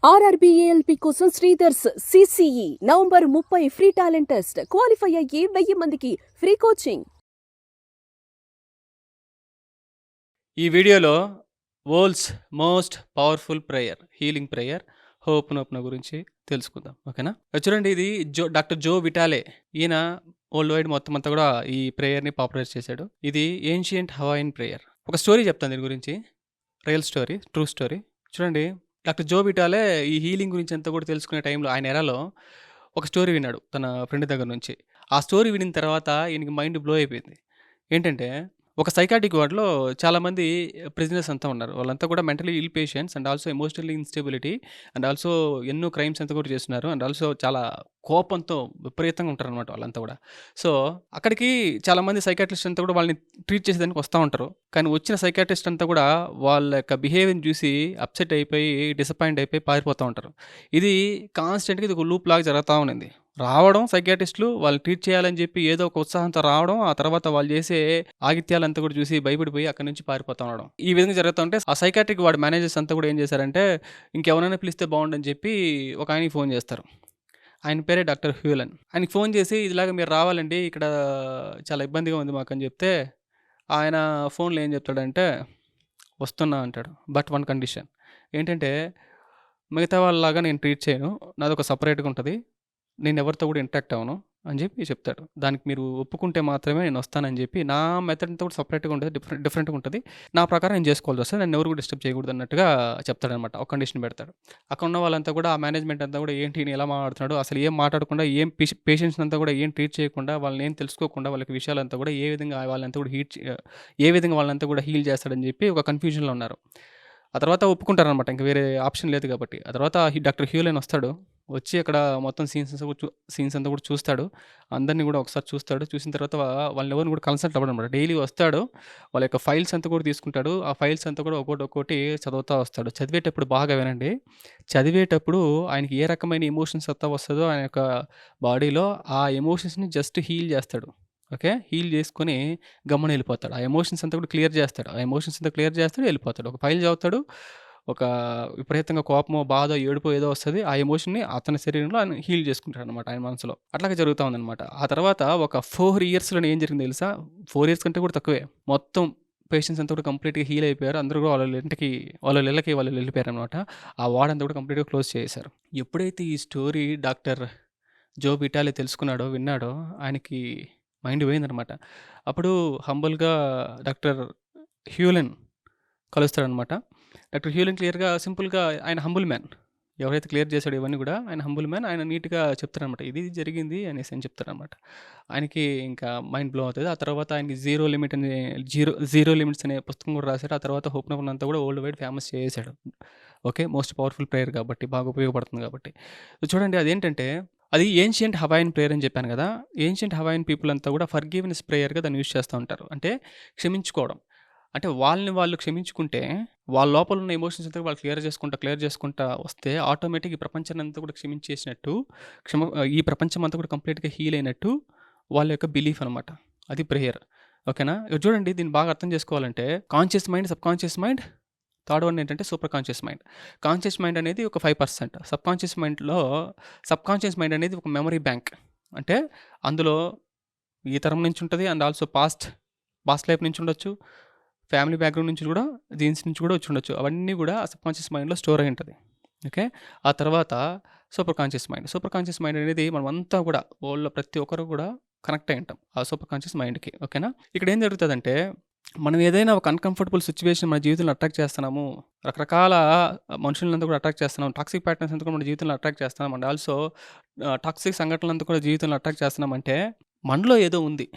ఆర్ఆర్బీఏఎల్పీ కోసం Sridhar's CCE November 30 free talent test. Qualify అయ్యి 1000 మందికి ఫ్రీ కోచింగ్. ఈ వీడియోలో world's most powerful prayer, healing prayer ho'oponopono గురించి తెలుసుకుందాం. ఓకేనా? చూడండి, ఇది డాక్టర్ జో విటాలే. ఈయన వరల్డ్ వైడ్ మొత్తం అంతా కూడా ఈ ప్రేయర్ని పాపులర్ చేశాడు. ఇది ఏన్షియంట్ హవాయిన్ ప్రేయర్. ఒక స్టోరీ చెప్తాను దీని గురించి, రియల్ స్టోరీ, ట్రూ స్టోరీ. చూడండి, డాక్టర్ జో విటాలే ఈ హీలింగ్ గురించి అంతా కూడా తెలుసుకునే టైంలో ఆయన ఎరాలో ఒక స్టోరీ విన్నాడు తన ఫ్రెండ్ దగ్గర నుంచి. ఆ స్టోరీ వినిన తర్వాత ఈయనకి మైండ్ బ్లో అయిపోయింది. ఏంటంటే, ఒక సైకాట్రిక్ వార్డ్‌లో చాలామంది ప్రిజనర్స్ అంతా ఉన్నారు. వాళ్ళంతా కూడా mentally ill patients and also emotionally instability and also ఎన్నో క్రైమ్స్ అంతా కూడా చేస్తున్నారు. అండ్ ఆల్సో చాలా కోపంతో విపరీతంగా ఉంటారనమాట వాళ్ళంతా కూడా. సో, అక్కడికి చాలామంది సైకాట్రిస్ట్ అంతా కూడా వాళ్ళని ట్రీట్ చేసేదానికి వస్తా ఉంటారు. కానీ వచ్చిన సైకాట్రిస్ట్ అంతా కూడా వాళ్ళ యొక్క బిహేవియర్‌ని చూసి అప్‌సెట్ అయిపోయి, డిసప్పాయింట్ అయిపోయి పారిపోతా ఉంటారు. ఇది కాన్స్టెంట్‌గా ఇది ఒక లూప్ లాగా జరుగుతా ఉండింది. రావడం సైకియాట్రిస్టులు వాళ్ళని ట్రీట్ చేయాలని చెప్పి ఏదో ఒక ఉత్సాహంతో రావడం, ఆ తర్వాత వాళ్ళు చేసే ఆగిత్యాలంతా కూడా చూసి భయపడిపోయి అక్కడి నుంచి పారిపోతా ఉండడం. ఈ విధంగా జరుగుతూ ఉంటే ఆ సైకాట్రిక్ వాడి మేనేజర్స్ అంతా కూడా ఏం చేశారంటే, ఇంకెవరైనా పిలిస్తే బాగుండని చెప్పి ఒక ఆయనకి ఫోన్ చేస్తారు. ఆయన పేరే డాక్టర్ హ్యూలన్. ఆయనకి ఫోన్ చేసి, ఇదిలాగా మీరు రావాలండి, ఇక్కడ చాలా ఇబ్బందిగా ఉంది మాకు అని చెప్తే, ఆయన ఫోన్లో ఏం చెప్తాడంటే, వస్తున్నా అంటాడు. బట్ వన్ కండిషన్ ఏంటంటే, మిగతా వాళ్ళలాగా నేను ట్రీట్ చేయను, నాదొక సపరేట్గా ఉంటుంది, నేను ఎవరితో కూడా ఇంటరాక్ట్ అవ్వను అని చెప్పి చెప్తాడు. దానికి మీరు ఒప్పుకుంటే మాత్రమే నేను వస్తానని చెప్పి, నా మెథడ్ అంతా కూడా సపరేట్గా ఉంటుంది, డిఫరెంట్గా ఉంటుంది, నా ప్రకారం నేను చేసుకోవాల్సి వస్తుంది, నన్ను ఎవరు కూడా డిస్టర్బ్ చేయకూడదు అన్నట్టుగా చెప్తాడనమాట. ఒక కండిషన్ పెడతాడు. అక్కడ ఉన్న వాళ్ళంతా కూడా, ఆ మేనేజ్మెంట్ అంతా కూడా, ఏంటి ఈయన ఎలా మాట్లాడుతున్నాడు, అసలు ఏం మాట్లాడకుండా, ఏం పేషెంట్స్ అంతా కూడా ఏం ట్రీట్ చేయకుండా, వాళ్ళని ఏం తెలుసుకోకుండా, వాళ్ళకి విషయాలంతా కూడా ఏ విధంగా వాళ్ళంతా కూడా ఏ విధంగా వాళ్ళంతా కూడా హీల్ చేస్తాడని చెప్పి ఒక కన్ఫ్యూజన్లో ఉన్నారు. ఆ తర్వాత ఒప్పుకుంటారనమాట, ఇంక వేరే ఆప్షన్ లేదు కాబట్టి. ఆ తర్వాత డాక్టర్ హ్యూలెన్ వస్తాడు. వచ్చి అక్కడ మొత్తం సీన్స్ అంతా కూడా చూస్తాడు. అందరిని కూడా ఒకసారి చూస్తాడు. చూసిన తర్వాత వాళ్ళని ఎవరిని కూడా కన్సల్ట్ అవ్వడనమాట. డైలీ వస్తాడు. వాళ్ళ యొక్క ఫైల్స్ అంతా కూడా తీసుకుంటాడు. ఆ ఫైల్స్ అంతా కూడా ఒక్కోటి చదువుతా వస్తాడు. చదివేటప్పుడు బాగా వినండి. చదివేటప్పుడు ఆయనకి ఏ రకమైన ఎమోషన్స్ అంతా వస్తుందో ఆయన యొక్క బాడీలో, ఆ ఎమోషన్స్‌ని జస్ట్ హీల్ చేస్తాడు. ఓకే. హీల్ చేసుకొని గమ్మున వెళ్ళిపోతాడు. ఆ ఎమోషన్స్ అంతా కూడా క్లియర్ చేస్తాడు. ఆ ఎమోషన్స్ అంతా క్లియర్ చేస్తాడు, వెళ్ళిపోతాడు. ఒక ఫైల్ చదువుతాడు. ఒక విపరీతంగా కోపమో, బాధో, ఏడుపో ఏదో వస్తది. ఆ ఎమోషన్‌ని అతని శరీరంలో ఆయన హీల్ చేసుకుంటాడనమాట ఆయన మనసులో. అట్లాగే జరుగుతా ఉందనమాట. ఆ తర్వాత ఒక 4 ఇయర్స్‌లోనే ఏం జరిగిందో తెలుసా? 4 ఇయర్స్ కంటే కూడా తక్కువే. మొత్తం పేషెంట్స్ అంతా కూడా కంప్లీట్‌గా హీల్ అయిపోయారు. అందరూ కూడా వాళ్ళ ఇళ్ళకి వాళ్ళు వెళ్ళిపోయారనమాట. ఆ వార్డ్ అంతా కూడా కంప్లీట్‌గా క్లోజ్ చేసేశారు. ఎప్పుడైతే ఈ స్టోరీ డాక్టర్ జో విటాలే తెలుసుకున్నాడో, విన్నాడో, ఆయనకి మైండ్ పోయిందనమాట. అప్పుడు హంబుల్‌గా డాక్టర్ హ్యూలెన్ కలుస్తాడనమాట. డాక్టర్ హ్యూలెన్ క్లియర్‌గా, సింపుల్‌గా, ఆయన హంబుల్ మ్యాన్. ఎవరైతే క్లియర్ చేసాడో ఇవన్నీ కూడా ఆయన హంబుల్ మ్యాన్. ఆయన నీట్‌గా చెప్తారనమాట. ఇది జరిగింది అనేసి అని చెప్తారనమాట. ఆయనకి ఇంకా మైండ్ బ్లో అవుతది. ఆ తర్వాత ఆయనకి జీరో లిమిట్స్ అనే పుస్తకం కూడా రాసాడు. ఆ తర్వాత హోప్‌నోపన్ అంతా కూడా వరల్డ్ వైడ్ ఫేమస్ చేసేసాడు. ఓకే. మోస్ట్ పవర్ఫుల్ ప్రేయర్ కాబట్టి, బాగా ఉపయోగపడుతుంది కాబట్టి. చూడండి, అదేంటంటే, అది ఏన్షియంట్ హవాయిన్ ప్రేయర్ అని చెప్పాను కదా! ఏన్షియంట్ హవాయిన్ పీపుల్ అంతా కూడా ఫర్‌గివ్‌నెస్ ప్రేయర్‌గా దాన్ని యూజ్ చేస్తా ఉంటారు. అంటే క్షమించుకోవడం. అంటే వాళ్ళని వాళ్ళు క్షమించుకుంటే, వాళ్ళ లోపల ఉన్న ఎమోషన్స్ అంతా వాళ్ళు క్లియర్ చేసుకుంటా వస్తే, ఆటోమేటిక్‌గా ఈ ప్రపంచాన్ని అంతా కూడా క్షమించేసినట్టు, ఈ ప్రపంచం అంతా కూడా కంప్లీట్‌గా హీల్ అయినట్టు వాళ్ళ యొక్క బిలీఫ్ అనమాట. అది ప్రేయర్. ఓకేనా? ఇక చూడండి, దీన్ని బాగా అర్థం చేసుకోవాలంటే, conscious mind, subconscious mind, third one ఏంటంటే super conscious mind. Conscious mind అనేది ఒక 5%. సబ్‌కాన్షియస్ మైండ్ అనేది ఒక మెమరీ బ్యాంక్. అంటే అందులో ఈ తరం నుంచి ఉంటది. అండ్ ఆల్సో పాస్ట్ లైఫ్ నుంచి ఉండొచ్చు. ఫ్యామిలీ బ్యాక్‌గ్రౌండ్ నుంచి కూడా, జీన్స్ నుంచి కూడా వచ్చి ఉండొచ్చు. అవన్నీ కూడా సబ్‌కాన్షియస్ మైండ్‌లో స్టోర్ అయి ఉంటది. ఓకే. ఆ తర్వాత సూపర్ కాన్షియస్ మైండ్ అనేది మనమంతా కూడా, వరల్డ్‌లో ప్రతి ఒక్కరు కూడా కనెక్ట్ అయి ఉంటాం ఆ సూపర్ కాన్షియస్ మైండ్‌కి. ఓకేనా? ఇక్కడ ఏం జరుగుతదంటే, మనం ఏదైనా ఒక అన్‌కంఫర్టబుల్ సిట్యుయేషన్ మన జీవితంలో అట్రాక్ట్ చేస్తున్నాము. రకరకాల మనుషులంతా కూడా అట్రాక్ట్ చేస్తున్నాం. టాక్సిక్ ప్యాటర్న్స్ అంతా కూడా మన జీవితంలో అట్రాక్ట్ చేస్తున్నాం. అండ్ ఆల్సో టాక్సిక్ సంఘటనలంతా కూడా జీవితంలో అట్రాక్ట్ చేస్తున్నామంటే, మనలో ఏదో ఉంది.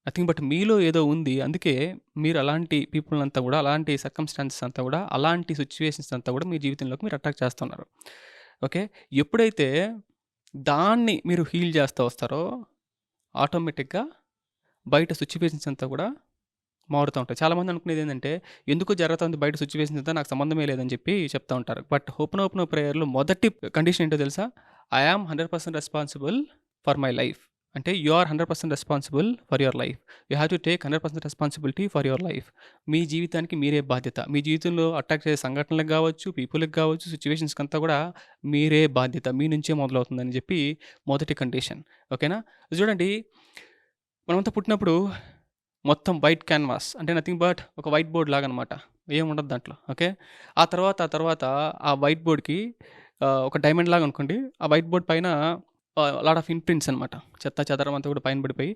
నథింగ్ బట్ మీలో ఏదో ఉంది. అందుకే మీరు అలాంటి పీపుల్‌నంతా కూడా, అలాంటి సర్కమ్‌స్టాన్సెస్ అంతా కూడా, అలాంటి సిట్యుయేషన్స్ అంతా కూడా మీ జీవితంలోకి మీరు అట్రాక్ట్ చేస్తున్నారు. ఓకే. ఎప్పుడైతే దాన్ని మీరు హీల్ చేస్తా వస్తారో, ఆటోమేటిక్‌గా బయట సిట్యుయేషన్స్ అంతా కూడా మారుతా ఉంటాయి. చాలామంది అనుకునేదేంటంటే, ఎందుకో జరుగుతుంది బయట సిట్యుయేషన్స్ అంతా, నాకు సంబంధమే లేదని చెప్పి చెప్తా ఉంటారు. బట్ హోపనోపనో ప్రేయర్‌లో మొదటి కండిషన్ ఏంటో తెలుసా? I am 100% responsible for my life అంటే you are 100% responsible for your life. You have to take 100% responsibility for your life. మీ జీవితానికి మీరే బాధ్యత. మీ జీవితంలో అటాక్ చేసే సంఘటనలకు గావచ్చు, పీపుల్‌కి గావచ్చు, సిట్యుయేషన్స్‌కంతా కూడా మీరే బాధ్యత. మీ నుంచే మొదలవుతుందని చెప్పి మొదటి కండిషన్. ఓకేనా? చూడండి, మనమంతా పుట్టినప్పుడు మొత్తం వైట్ క్యాన్వాస్ అంటే నథింగ్ బట్ ఒక వైట్ బోర్డ్ లాగనమాట. ఏముండదు దాంట్లో. ఓకే. ఆ తర్వాత ఆ వైట్ బోర్డ్‌కి ఒక డైమండ్ లాగా అనుకోండి. ఆ వైట్ బోర్డ్ పైన లాట్ ఆఫ్ ఇంప్రింట్స్ అనమాట. చెత్త చెదారం అంతా కూడా పైన పడిపోయి,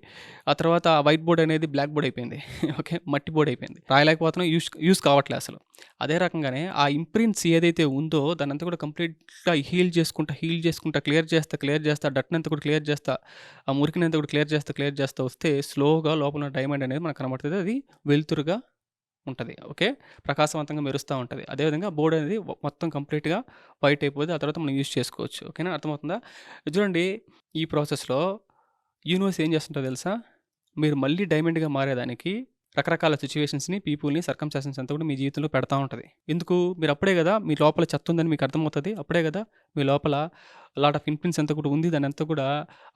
ఆ తర్వాత ఆ వైట్ బోర్డ్ అనేది బ్లాక్ బోర్డ్ అయిపోయింది. ఓకే. మట్టి బోర్డ్ అయిపోయింది. రాయలేకపోతున్నాం. యూజ్ కావట్లే అసలు. అదే రకంగానే ఆ ఇంప్రింట్స్ ఏదైతే ఉందో దాన్నంతా కూడా కంప్లీట్‌గా హీల్ చేసుకుంటా, క్లియర్ చేస్తా, డర్ట్‌నంతా కూడా క్లియర్ చేస్తా, ఆ మురికినంతా కూడా క్లియర్ చేస్తా వస్తే స్లోగా లోపల ఉన్న డైమండ్ అనేది మనకు కనబడుతది. అది వెలుతురుగా ఉంటది. ఓకే. ప్రకాశవంతంగా మెరుస్తా ఉంటది. అదేవిధంగా బోర్డ్ అనేది మొత్తం కంప్లీట్‌గా వైట్ అయిపోద్ది. ఆ తర్వాత మనం యూజ్ చేసుకోవచ్చు. ఓకేనా? అర్థమవుతుందా? చూడండి, ఈ ప్రాసెస్‌లో యూనివర్స్ ఏం చేస్తుంటదో తెలుసా? మీరు మళ్ళీ డైమండ్‌గా మారేదానికి రకరకాల సిట్యుయేషన్స్‌ని, పీపుల్‌ని, సర్కమ్‌స్టాన్సెస్ అంతా కూడా మీ జీవితంలో పెడతా ఉంటది. ఎందుకు? మీరు అప్పుడే గదా మీ లోపల చెత్త ఉందని మీకు అర్థమవుతది. అప్పుడే గదా మీ లోపల లాట్ ఆఫ్ ఇంప్రింట్స్ అంతా కూడా ఉంది. దాన్నంతా కూడా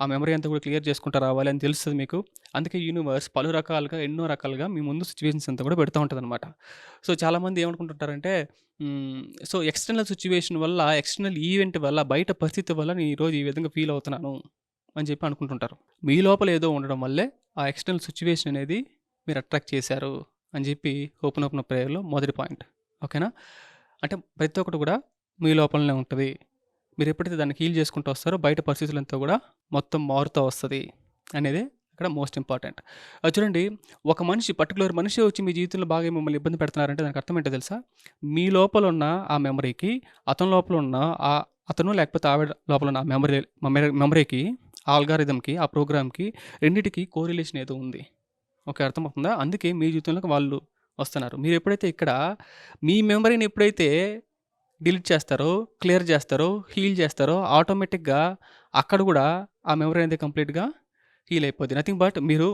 ఆ మెమరీ అంతా కూడా క్లియర్ చేసుకుంటా రావాలి అని తెలుస్తది మీకు. అందుకే యూనివర్స్ పలు రకాలుగా, ఎన్నో రకాలుగా మీ ముందు సిట్యుయేషన్స్ అంతా కూడా పెడతా ఉంటదనమాట. సో, చాలామంది ఏమనుకుంటుంటారంటే సో, ఎక్స్‌టర్నల్ సిట్యుయేషన్ వల్ల, ఎక్స్‌టర్నల్ ఈవెంట్ వల్ల, బయట పరిస్థితి వల్ల నేను ఈరోజు ఈ విధంగా ఫీల్ అవుతున్నాను అని చెప్పి అనుకుంటుంటారు. మీ లోపల ఏదో ఉండడం వల్లే ఆ ఎక్స్‌టర్నల్ సిట్యుయేషన్ అనేది మీరు అట్రాక్ట్ చేశారు అని చెప్పి ఓపెన్ ప్రేయర్‌లో మొదటి పాయింట్. ఓకేనా? అంటే ప్రతి ఒక్కటి కూడా మీ లోపలనే ఉంటది. మీరు ఎప్పుడైతే దాన్ని హీల్ చేసుకుంటూ వస్తారో బయట పరిస్థితులంతా కూడా మొత్తం మారుతా వస్తది అనేది ఇక్కడ మోస్ట్ ఇంపార్టెంట్. చూడండి, ఒక మనిషి పర్టిక్యులర్ మనిషి వచ్చి మీ జీవితంలో బాగా మిమ్మల్ని ఇబ్బంది పెడుతున్నారంటే దానికి అర్థం ఏంటో తెలుసా? మీ లోపల ఉన్న ఆ మెమరీకి, అతని లోపల ఉన్న అతను లేకపోతే ఆవిడ లోపల ఉన్న ఆ మెమరీకి, ఆ ఆల్గారిథమ్‌కి, ఆ ప్రోగ్రామ్‌కి రెండిటికి కోరిలేషన్ ఏదో ఉంది. ఓకే. అర్థమవుతుందా? అందుకే మీ జీవితంలోకి వాళ్ళు వస్తున్నారు. మీరెప్పుడైతే ఇక్కడ మీ మెమరీని ఎప్పుడైతే డిలీట్ చేస్తారో, క్లియర్ చేస్తారో, హీల్ చేస్తారో ఆటోమేటిక్‌గా అక్కడ గూడా ఆ మెమరీ అనేది కంప్లీట్‌గా హీల్ అయిపోద్ది. నథింగ్ బట్ మీరు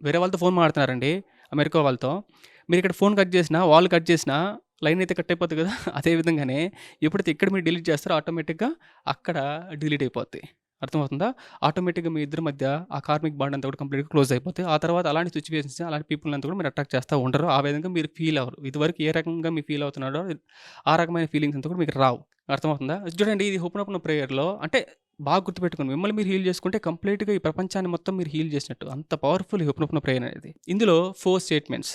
వేరే వాళ్ళతో ఫోన్ మాట్లాడుతున్నారండి, అమెరికా వాళ్ళతో. మీరిక్కడ ఫోన్ కట్ చేసినా, వాళ్ళు కట్ చేసినా లైన్ అయితే కట్ అయిపోద్ది కదా! అదే విధంగానే ఎప్పుడైతే ఇక్కడ మీరు డిలీట్ చేస్తారో ఆటోమేటిక్‌గా అక్కడ డిలీట్ అయిపోద్ది. అర్థమవుతుందా? ఆటోమేటిక్‌గా మీ ఇద్దరి మధ్య ఆ కార్మిక్ బాండ్ అంతా కూడా కంప్లీట్‌గా క్లోజ్ అయిపోద్ది. ఆ తర్వాత అలాంటి సిట్యుయేషన్స్, అలాంటి పీపుల్‌ని అంతా కూడా మీరు అట్రాక్ట్ చేస్తా ఉండరు. ఆ విధంగా మీరు ఫీల్ అవ్వరు. ఇదివరకు ఏ రకంగా మీరు ఫీల్ అవుతున్నారో ఆ రకమైన ఫీలింగ్స్ అంతా కూడా మీకు రావు. అర్థమవుతుందా? చూడండి, ఇది ఓపెన్ ప్రేయర్‌లో అంటే బాగా గుర్తుపెట్టుకోండి. మిమ్మల్ని మీరు హీల్ చేసుకుంటే కంప్లీట్‌గా ఈ ప్రపంచాన్ని మొత్తం మీరు హీల్ చేసినట్టు. అంత పవర్‌ఫుల్ ఈ ఓపెన్ ప్రేయర్ అనేది. ఇందులో 4 స్టేట్మెంట్స్,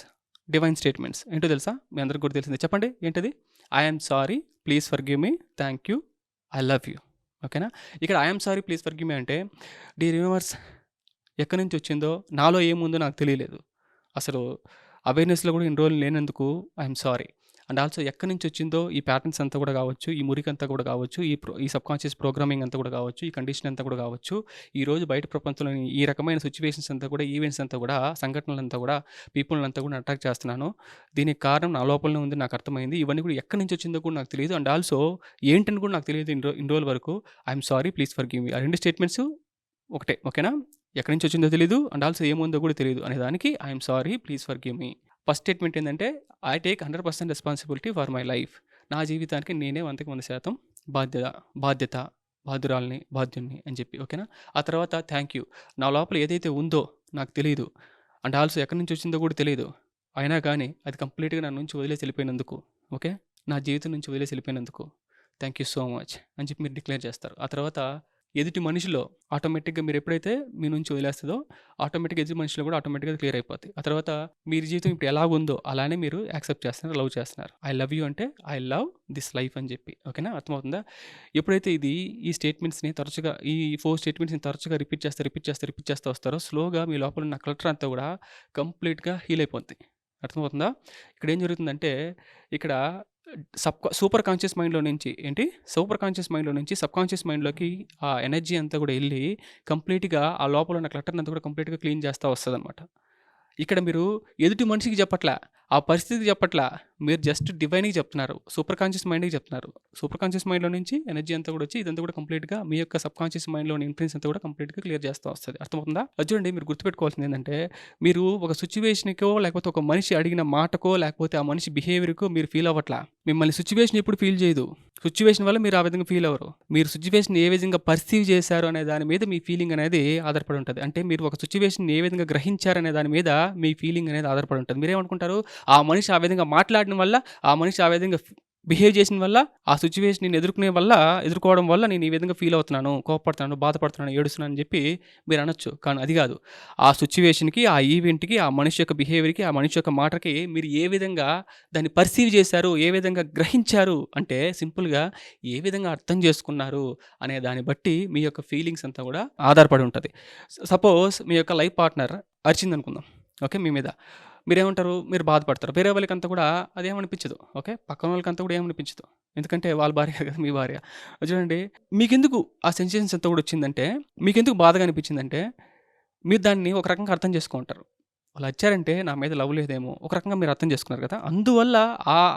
డివైన్ స్టేట్మెంట్స్ ఏంటో తెలుసా? మీ అందరికి కూడా తెలిసిందే. చెప్పండి ఏంటది? I am sorry, please forgive me, thank you, I love you. ఓకేనా? ఇక్కడ I am sorry, please forgive మీ అంటే, డియర్ యూనివర్స్, ఎక్కడి నుంచి వచ్చిందో, నాలో ఏముందో నాకు తెలియలేదు. అసలు అవేర్‌నెస్‌లో కూడా ఇన్ని రోజులు లేనందుకు I am sorry. And also ఎక్కడి నుంచి వచ్చిందో ఈ ప్యాటర్న్స్ అంతా కూడా కావచ్చు, ఈ మురికంతా కూడా కావచ్చు, ఈ సబ్‌కాన్షియస్ ప్రోగ్రామింగ్ అంతా కూడా కావచ్చు, ఈ కండిషన్ అంతా కూడా కావచ్చు, ఈరోజు బయట ప్రపంచంలోని ఈ రకమైన సిట్యుయేషన్స్ అంతా కూడా, ఈవెంట్స్ అంతా కూడా, సంఘటనలంతా కూడా, పీపుల్‌నంతా కూడా అట్రాక్ట్ చేస్తున్నాను. దీనికి కారణం నా లోపలనే ఉంది, నాకు అర్థమైంది. ఇవన్నీ కూడా ఎక్కడి నుంచి వచ్చిందో కూడా నాకు తెలీదు. అండ్ ఆల్సో ఏంటని కూడా నాకు తెలియదు ఇన్ని రోజుల వరకు. I am sorry, please forgive మీ. ఆ 2 స్టేట్మెంట్స్ ఒకటే. ఓకేనా? ఎక్కడి నుంచి వచ్చిందో తెలీదు. అండ్ ఆల్సో ఏముందో కూడా తెలీదు అనే దానికి I am sorry, please forgive me. First statement ఏందంటే, I take 100% responsibility for my life. నా జీవితానికి నేనే 100% బాధ్యుడిని అని చెప్పి. ఓకేనా? ఆ తర్వాత థాంక్ యూ. నా లోపల ఏదైతే ఉందో నాకు తెలీదు. అండ్ ఆల్సో ఎక్కడి నుంచి వచ్చిందో కూడా తెలీదు. అయినా కానీ అది కంప్లీట్‌గా నా నుంచి వదిలేసి వెళ్ళిపోయినందుకు, ఓకే, నా జీవితం నుంచి వదిలేసి వెళ్ళిపోయినందుకు థాంక్ యూ సో మచ్ అని చెప్పి మీరు డిక్లేర్ చేస్తారు. ఆ తర్వాత ఎదుటి మనిషిలో ఆటోమేటిక్‌గా మీరు ఎప్పుడైతే మీ నుంచి వదిలేస్తదో ఆటోమేటిక్‌గా ఎదుటి మనిషిలో కూడా ఆటోమేటిక్‌గా క్లియర్ అయిపోద్ది. ఆ తర్వాత మీ జీవితం ఇప్పుడు ఎలాగుందో అలానే మీరు యాక్సెప్ట్ చేస్తున్నారు, లవ్ చేస్తున్నారు. ఐ లవ్ యూ అంటే ఐ లవ్ దిస్ లైఫ్ అని చెప్పి. ఓకేనా? అర్థమవుతుందా? ఎప్పుడైతే ఈ స్టేట్మెంట్స్‌ని తరచుగా, ఈ 4 స్టేట్మెంట్స్‌ని తరచుగా రిపీట్ చేస్తూ వస్తారో స్లోగా మీ లోపల ఉన్న క్లటర్ అంతా కూడా కంప్లీట్‌గా హీల్ అయిపోద్ది. అర్థమవుతుందా? ఇక్కడ ఏం జరుగుతుందంటే, ఇక్కడ సూపర్ కాన్షియస్ మైండ్‌లో నుంచి సబ్ కాన్షియస్ మైండ్‌లోకి ఆ ఎనర్జీ అంతా కూడా ఎళ్లి కంప్లీట్‌గా ఆ లోపల ఉన్న క్లటర్‌ని అంతా కూడా కంప్లీట్‌గా క్లీన్ చేస్తా వస్తదనమాట. ఇక్కడ మీరు ఎదుటి మనిషికి చెప్పట్లా, ఆ పరిస్థితికి చెప్పట్లా, మీరు జస్ట్ డివైన్‌కి చెప్తున్నారు. సూపర్ కాన్షియస్ మైండ్‌కి చెప్తున్నారు. సూపర్ కాన్షియస్ మైండ్‌లో నుంచి ఎనర్జీ అంతా కూడా వచ్చి ఇదంతా కూడా కంప్లీట్‌గా మీ యొక్క సబ్‌కాన్షియస్ మైండ్‌లోని ఇన్ఫ్లుయెన్స్ అంతా కూడా కంప్లీట్‌గా క్లియర్ చేస్తూ వస్తది. అర్థమవుతుందా? అది చూడండి, మీరు గుర్తుపెట్టుకోవాల్సింది ఏందంటే, మీరు ఒక సిట్యుయేషన్‌కో, లేకపోతే ఒక మనిషి అడిగిన మాటకో, లేకపోతే ఆ మనిషి బిహేవియర్‌కో మీరు ఫీల్ అవ్వట్లా. మిమ్మల్ని సిట్యుయేషన్ ఎప్పుడు ఫీల్ చేయదు. సిట్యుయేషన్ వల్ల మీరు ఆ విధంగా ఫీల్ అవ్వరు. మీరు సిట్యుయేషన్ ఏ విధంగా పర్సీవ్ చేశారు అనే దాని మీద మీ ఫీలింగ్ అనేది ఆధారపడి ఉంటది. అంటే మీరు ఒక సిట్యుయేషన్‌ని ఏ విధంగా గ్రహించారనే దాని మీద మీ ఫీలింగ్ అనేది ఆధారపడి ఉంటది. మీరేమనుకుంటారు? ఆ మనిషి ఆ విధంగా మాట్లాడడం వల్ల, ఆ మనిషి ఆ విధంగా బిహేవ్ చేసిన వల్ల, ఆ సిట్యుయేషన్‌ని ఎదుర్కోవడం వల్ల నేను ఈ విధంగా ఫీల్ అవుతున్నాను, కోపపడుతున్నాను, బాధపడుతున్నాను, ఏడుస్తున్నాను అని చెప్పి మీరనొచ్చు. కానీ అది గాదు. ఆ సిట్యుయేషన్‌కి, ఆ ఈవెంట్‌కి, ఆ మనిషి యొక్క బిహేవియర్‌కి, ఆ మనిషి యొక్క మాటకి మీరు ఏ విధంగా దాన్ని పర్సీవ్ చేశారు, ఏ విధంగా గ్రహించారు అంటే సింపుల్‌గా ఏ విధంగా అర్థం చేసుకున్నారు అనే దాన్ని బట్టి మీ యొక్క ఫీలింగ్స్ అంతా కూడా ఆధారపడి ఉంటది. సపోజ్ మీ యొక్క లైఫ్ పార్ట్నర్ అరిచిందనుకుందాం. ఓకే. మీ మీద. మీరేమంటారు? మీరు బాధపడతారు. వేరే వాళ్ళకంతా కూడా అదేమనిపించదు. ఓకే. పక్కన వాళ్ళకంతా కూడా ఏమనిపించదు. ఎందుకంటే వాళ్ళ భార్య కదా! మీ భార్య. చూడండి, మీకెందుకు ఆ సెన్సేషన్స్ అంతా కూడా వచ్చిందంటే, మీకెందుకు బాధగా అనిపించిందంటే, మీరు దాన్ని ఒక రకంగా అర్థం చేసుకుంటారు. వాళ్ళు అరిచారంటే నా మీద లవ్ లేదేమో! ఒక రకంగా మీరు అర్థం చేసుకున్నారు కదా! అందువల్ల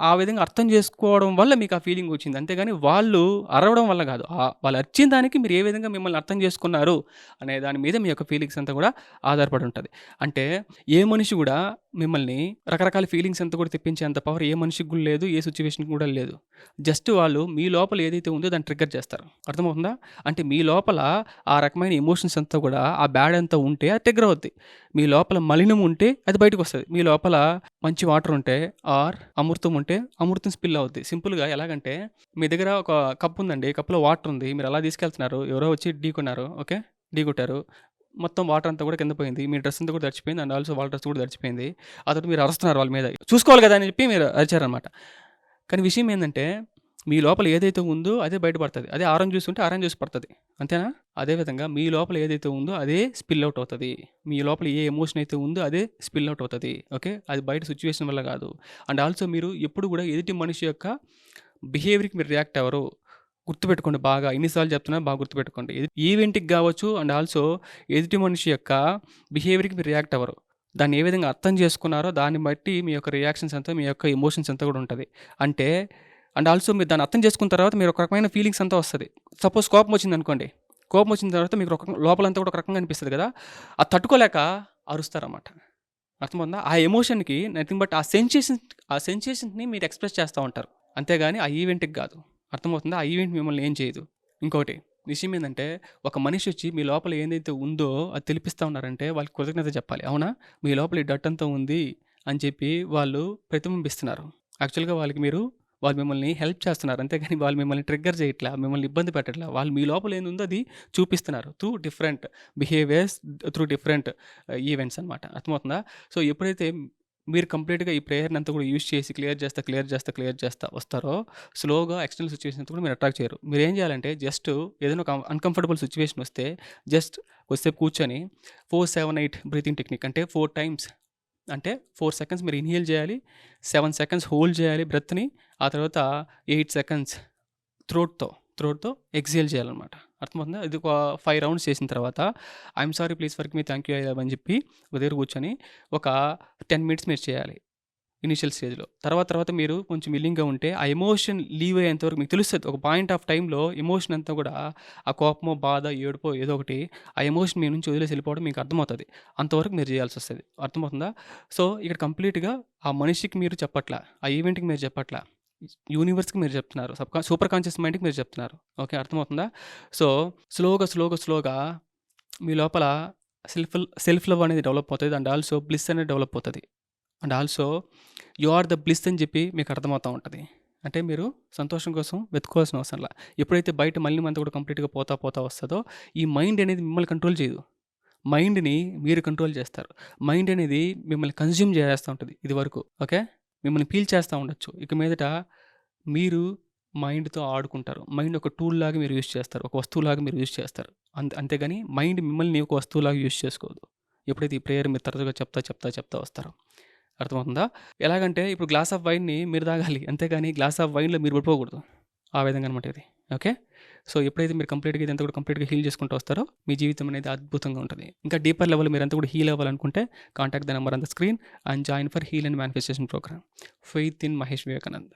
ఆ విధంగా అర్థం చేసుకోవడం వల్ల మీకు ఆ ఫీలింగ్ వచ్చింది. అంతేగాని వాళ్ళు అరవడం వల్ల కాదు. వాళ్ళు అరిచిన దానికి మీరు ఏ విధంగా మిమ్మల్ని అర్థం చేసుకున్నారు అనే దాని మీద మీ యొక్క ఫీలింగ్స్ అంతా కూడా ఆధారపడి ఉంటది. అంటే ఏ మనిషి కూడా మిమ్మల్ని రకరకాల ఫీలింగ్స్ అంతా కూడా తెప్పించేంత పవర్ ఏ మనిషికి కూడా లేదు. ఏ సిట్యుయేషన్‌కి కూడా లేదు. జస్ట్ వాళ్ళు మీ లోపల ఏదైతే ఉందో దాన్ని ట్రిగ్గర్ చేస్తారు. అర్థమవుతుందా? అంటే మీ లోపల ఆ రకమైన ఎమోషన్స్ అంతా కూడా ఆ బ్యాడ్ అంతా ఉంటే అది ట్రిగ్గర్ అవుద్ది. మీ లోపల మలినం ఉంటే అది బయటకొస్తది. మీ లోపల మంచి వాటర్ ఉంటే ఆర్ అమృతం ఉంటే అమృతం స్పిల్ అవుద్ది. సింపుల్‌గా ఎలాగంటే, మీ దగ్గర ఒక కప్ ఉందండి. కప్‌లో వాటర్ ఉంది. మీరు అలా తీసుకెళ్తున్నారు. ఎవరో వచ్చి ఢీకొన్నారు. ఓకే. ఢీకొట్టారు. మొత్తం వాటర్ అంతా కూడా కింద పోయింది. మీ డ్రెస్ అంతా కూడా తడిచిపోయింది. అండ్ ఆల్సో వాళ్ళ డ్రెస్ కూడా తడిచిపోయింది. ఆ తర్వాత మీరు అరుస్తున్నారు వాళ్ళ మీద. చూసుకోవాలి కదా! అని చెప్పి మీరు అరిచారనమాట. కానీ విషయం ఏందంటే, మీ లోపల ఏదైతే ఉందో అదే బయట పడతది. అదే ఆరెంజ్ జ్యూస్ ఉంటే ఆరెంజ్ జ్యూస్ పడతది. అంతేనా? అదే విధంగా మీ లోపల ఏదైతే ఉందో అదే స్పిల్ ఔట్ అవుతది. మీ లోపల ఏ ఎమోషన్ అయితే ఉందో అదే స్పిల్ ఔట్ అవుతది. ఓకే. అది బయట సిట్యుయేషన్ వల్ల కాదు. అండ్ ఆల్సో మీరు ఎప్పుడు కూడా ఎదుటి మనిషి యొక్క బిహేవియర్‌కి మీరు రియాక్ట్ అవ్వరు. గుర్తుపెట్టుకోండి బాగా. ఎన్ని సార్లు చెప్తున్నానో బాగా గుర్తుపెట్టుకోండి. ఈవెంట్‌కి గావచ్చు అండ్ ఆల్సో ఎదుటి మనిషి యొక్క బిహేవియర్‌కి మీరు రియాక్ట్ అవ్వరు. దాన్ని ఏ విధంగా అర్థం చేసుకున్నారో దాన్ని బట్టి మీ యొక్క రియాక్షన్స్ అంతా, మీ యొక్క ఎమోషన్స్ అంతా కూడా ఉంటది. అంటే అండ్ ఆల్సో మీరు దాన్ని అర్థం చేసుకున్న తర్వాత మీరు ఒక రకమైన ఫీలింగ్స్ అంతా వస్తది. సపోజ్ కోపం వచ్చిందనుకోండి. కోపం వచ్చిన తర్వాత మీకు లోపలంతా కూడా ఒక రకంగా అనిపిస్తది కదా! అది తట్టుకోలేక అరుస్తారన్నమాట. అర్థమవుతుందా? ఆ ఎమోషన్‌కి నథింగ్ బట్ ఆ సెన్సేషన్స్‌ని మీరు ఎక్స్‌ప్రెస్ చేస్తా ఉంటారు. అంతేగాని ఆ ఈవెంట్‌కి గాదు. అర్థమవుతుందా? ఆ ఈవెంట్ మిమ్మల్ని ఏం చేయదు. ఇంకోటి విషయం ఏందంటే, ఒక మనిషి వచ్చి మీ లోపల ఏదైతే ఉందో అది తెలిపిస్తా ఉన్నారంటే వాళ్ళకి కృతజ్ఞత చెప్పాలి. అవునా? మీ లోపల ఈ డర్ట్ అంతా ఉంది అని చెప్పి వాళ్ళు ప్రతిబింబిస్తున్నారు. యాక్చువల్‌గా వాళ్ళు మిమ్మల్ని హెల్ప్ చేస్తున్నారు. అంతేగాని వాళ్ళు మిమ్మల్ని ట్రిగ్గర్ చేయట్లా. మిమ్మల్ని ఇబ్బంది పెట్టట్లా. వాళ్ళు మీ లోపల ఏదుందో అది చూపిస్తున్నారు. Through different behaviours, through different events అనమాట. అర్థమవుతుందా? సో, ఎప్పుడైతే మీరు కంప్లీట్‌గా ఈ ప్రేయర్‌ని అంతా కూడా యూజ్ చేసి క్లియర్ చేస్తా వస్తారో, స్లోగా ఎక్స్టర్నల్ సిట్యుయేషన్ అంతా కూడా మీరు అట్రాక్ట్ చేయరు. మీరేం చేయాలంటే జస్ట్ ఏదైనా ఒక అన్‌కంఫర్టబుల్ సిట్యుయేషన్ వస్తే జస్ట్ కొద్దిసేపు కూర్చొని 4-7-8 బ్రీతింగ్ టెక్నిక్ అంటే 4 టైమ్స్ అంటే 4 సెకండ్స్ మీరు ఇన్‌హేల్ చేయాలి. 7 సెకండ్స్ హోల్డ్ చేయాలి బ్రెత్‌ని. ఆ తర్వాత 8 సెకండ్స్ థ్రోట్‌తో ఎక్స్‌హేల్ చేయాలనమాట. అర్థమవుతుందా? ఇది ఒక 5 రౌండ్స్ చేసిన తర్వాత I'm sorry, please forgive me, thank you, I love అని చెప్పి ఒక దగ్గర కూర్చొని ఒక 10 మినిట్స్ మీరు చేయాలి. ఇనీషియల్ స్టేజ్‌లో. తర్వాత మీరు కొంచెం విల్లింగ్‌గా ఉంటే ఆ ఎమోషన్ లీవ్ అయ్యేంత వరకు మీకు తెలుస్తది. ఒక పాయింట్ ఆఫ్ టైమ్‌లో ఎమోషన్ అంతా కూడా ఆ కోపమో, బాధ, ఏడుపో ఏదో ఒకటి ఆ ఎమోషన్ మీ నుంచి వదిలేసి వెళ్ళిపోవడం మీకు అర్థమవుతది. అంతవరకు మీరు చేయాల్సొస్తది. అర్థమవుతుందా? సో, ఇక్కడ కంప్లీట్‌గా ఆ మనిషికి మీరు చెప్పట్లా. ఆ ఈవెంట్‌కి మీరు చెప్పట్లా. యూనివర్స్‌కి మీరు చెప్తున్నారు. సూపర్ కాన్షియస్ మైండ్‌కి మీరు చెప్తున్నారు. ఓకే. అర్థమవుతుందా? సో, స్లోగా మీ లోపల సెల్ఫ్ లవ్ అనేది డెవలప్ అవుతది. అండ్ ఆల్సో బ్లిస్ అనేది డెవలప్ అవుతది. And also you are the bliss అని చెప్పి మీకు అర్థమవుతా ఉంటది. అంటే మీరు సంతోషం కోసం వెతుక్కోవాల్సిన అవసరంలా. ఎప్పుడైతే బయట మలినమంతా కూడా కంప్లీట్‌గా పోతా వస్తదో, ఈ మైండ్ అనేది మిమ్మల్ని కంట్రోల్ చేయదు. మైండ్‌ని మీరు కంట్రోల్ చేస్తారు. మైండ్ అనేది మిమ్మల్ని కన్జ్యూమ్ చేసేస్తా ఉంటది ఇదివరకు. ఓకే. మిమ్మల్ని పీల్చేస్తా ఉండొచ్చు. ఇక మీదట మీరు మైండ్‌తో ఆడుకుంటారు. మైండ్ ఒక టూల్‌లాగా మీరు యూజ్ చేస్తారు. ఒక వస్తువులాగా మీరు యూజ్ చేస్తారు. అంతేగాని మైండ్ మిమ్మల్ని ఒక వస్తువులాగా యూజ్ చేసుకోదు. ఎప్పుడైతే ఈ ప్రేయర్ మీరు తరచుగా చెప్తా వస్తారో. అర్థమవుతుందా? ఎలాగంటే ఇప్పుడు గ్లాస్ ఆఫ్ వైన్‌ని మీరు తాగాలి. అంతేగాని గ్లాస్ ఆఫ్ వైన్‌లో మీరు పడిపోకూడదు. ఆ విధంగా అనమాట ఇది. ఓకే. సో ఎప్పుడైతే మీరు కంప్లీట్గా ఇదంతా కూడా కంప్లీట్గా హీల్ చేసుకుంటూ వస్తారో మీ జీవితం అనేది అద్భుతంగా ఉంటుంది. ఇంకా డీపర్ లెవెల్ మీరు అంతా కూడా హీల్ అవ్వాలనుకుంటే contact the number on the screen and join for heal and manifestation program faith in Mahesh Vivekanand.